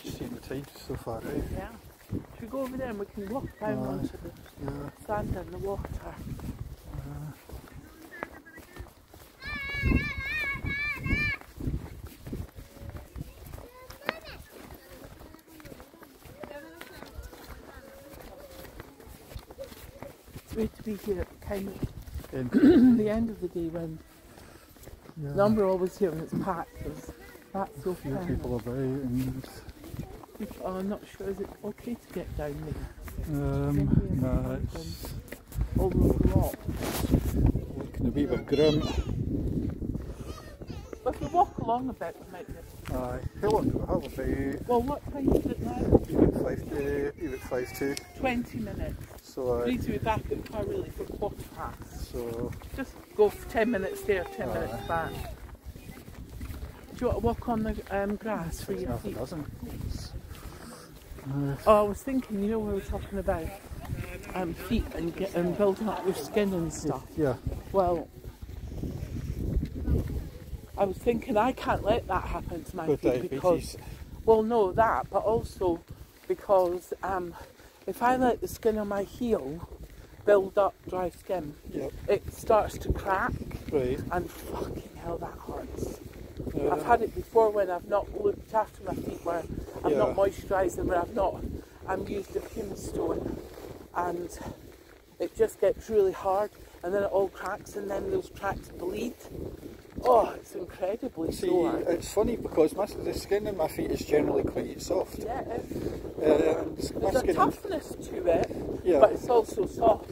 just seeing the tide so far out. Yeah. Should we go over there and we can walk down onto the sand and the water? It's great to be here at kind of the end of the day when the number always here when it's packed. That's so few people about and I'm not sure, is it okay to get down there? no, it's all those rocks. looking a wee bit grim. But if we walk along a bit we might be. Aye, how long do we have about? Well, what time is it now? About 5 to 20 minutes. So We need to be back at the car really for 1:15. So just go for 10 minutes there, 10 minutes back. Do you want to walk on the grass for your feet? Oh, I was thinking, you know, we were talking about feet and building up your skin and stuff. Yeah. Well, I was thinking I can't let that happen to my feet because, well, no, that, but also because if I let the skin on my heel build up dry skin, it starts to crack. Right. And fucking hell, that hurts. I've had it before when I've not looked after my feet, where I've not moisturised them, where I've used a fume stone, and it just gets really hard, and then it all cracks, and then those cracks bleed. Oh, it's incredibly sore. It's funny because the skin in my feet is generally quite soft. Yeah, there's a toughness to it, but it's also soft.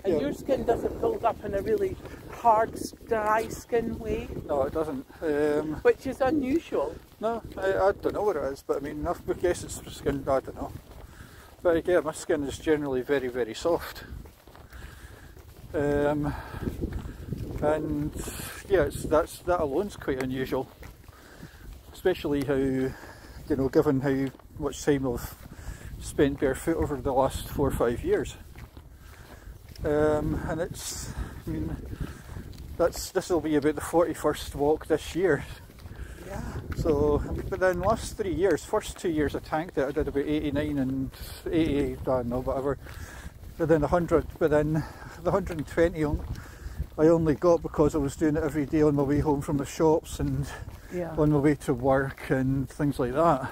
And your skin doesn't build up in a really hard, dry skin way. No, it doesn't. Which is unusual. No, I don't know what it is, but I mean, I guess it's skin, I don't know. But again, my skin is generally very, very soft. And yeah, that alone's quite unusual. Especially how, you know, given how much time I've spent barefoot over the last 4 or 5 years. And it's, I mean, this will be about the 41st walk this year. Yeah. So, but then last 3 years, first 2 years I tanked it, I did about 89 and 80, I don't know, whatever. But then 100, but then the 120 I only got because I was doing it every day on my way home from the shops and on my way to work and things like that.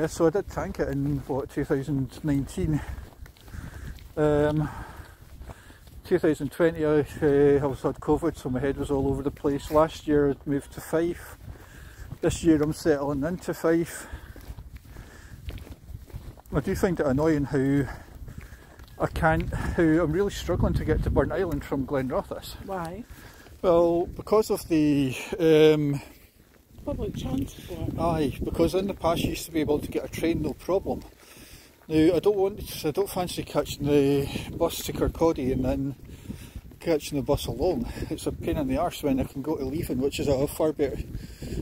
So I did tank it in, what, 2019. 2020 I had COVID, so my head was all over the place. Last year I moved to Fife. This year I'm settling into Fife. I do find it annoying how I'm really struggling to get to Burnt Island from Glenrothes. Why? Well, because of the public transport. Aye, because in the past you used to be able to get a train no problem. Now I don't fancy catching the bus to Kirkcaldy and then catching the bus along. It's a pain in the arse when I can go to Leven, which is a far better,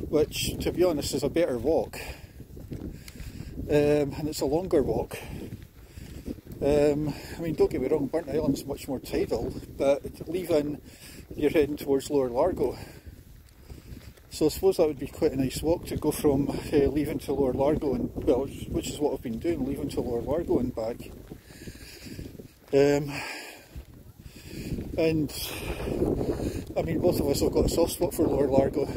which to be honest is a better walk, and it's a longer walk. I mean, don't get me wrong, Burnt Island's much more tidal, but Leven you're heading towards Lower Largo. So I suppose that would be quite a nice walk to go from Leven to Lower Largo, and well, which is what I've been doing, Leven to Lower Largo and back. And I mean, both of us have got a soft spot for Lower Largo.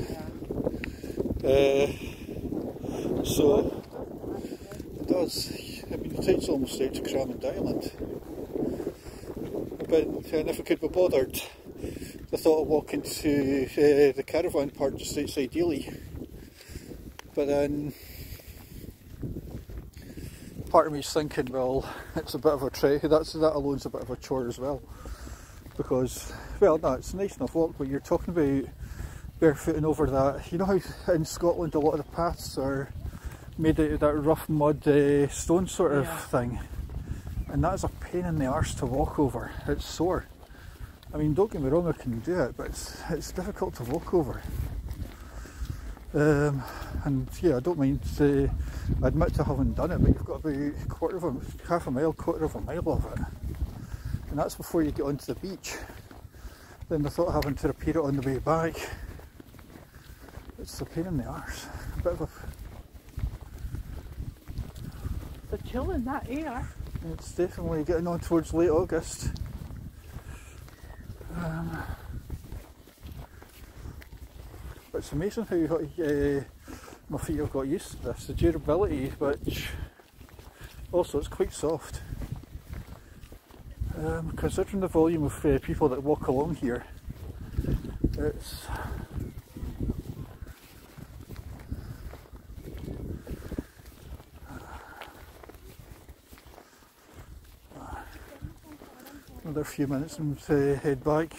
So it does. I mean, the tide's almost out to Crammond Island. And if I could be bothered, I thought of walking to the caravan park just outside Ely, but then part of me's thinking, well, it's a bit of a trek. That alone's a bit of a chore as well, because, well, no, it's a nice enough walk, but you're talking about barefooting over that. You know how in Scotland a lot of the paths are made out of that rough mud stone sort of thing, and that is a pain in the arse to walk over. It's sore. I mean, don't get me wrong, I can do it, but it's difficult to walk over. And yeah, I don't mind, I admit to having done it, but you've got about half a mile, quarter of a mile of it. And that's before you get onto the beach. Then the thought of having to repeat it on the way back, it's a pain in the arse. A bit of a chill in that air. It's definitely getting on towards late August. But it's amazing how my feet have got used to this, the durability, which also it's quite soft. Considering the volume of people that walk along here, it's another few minutes and head back,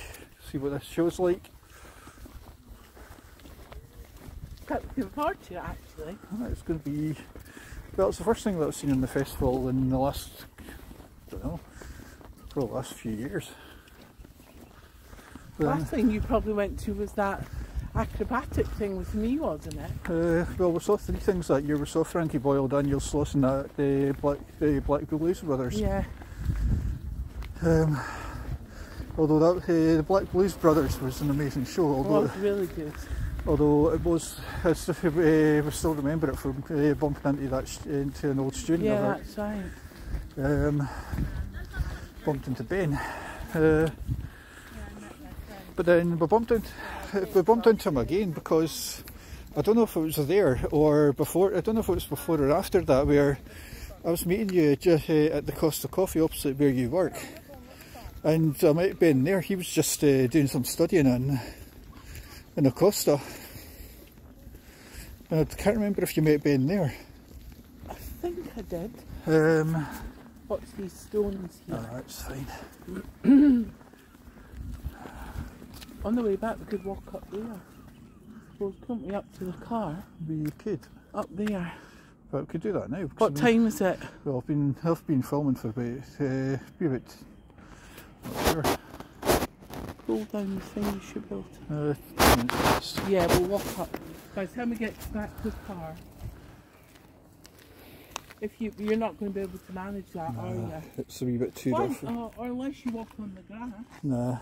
see what this show's like. Quite looking forward to it, actually. It's going to be, well, it's the first thing that I've seen in the festival in the last, I don't know, for the last few years. The last thing you probably went to was that acrobatic thing with me, wasn't it? Well, we saw 3 things that year. We saw Frankie Boyle, Daniel Sloss and that the Black Blues Brothers. Yeah. Although that the Black Blues Brothers was an amazing show. Although it was really good. Although it was, we still remember it from bumping into an old student. Yeah, that's right. Bumped into Ben. But then we bumped into him again because I don't know if it was there or before. I don't know if it was before or after that, where I was meeting you just at the Costa Coffee opposite where you work, and I might have been there. He was just doing some studying in the Costa. And I can't remember if you might have been there. I think I did. What's these stones here? Oh, that's fine. On the way back we could walk up there. Suppose couldn't we up to the car? We could. Up there. But we could do that now. What time is it? Well, I've been filming for about, not sure. Pull down the thing, you should be able to. 10 minutes past. Yeah, we'll walk up. By the time we get back to the car. You're not going to be able to manage that, are you? It's a wee bit too rough. Or unless you walk on the grass. Nah,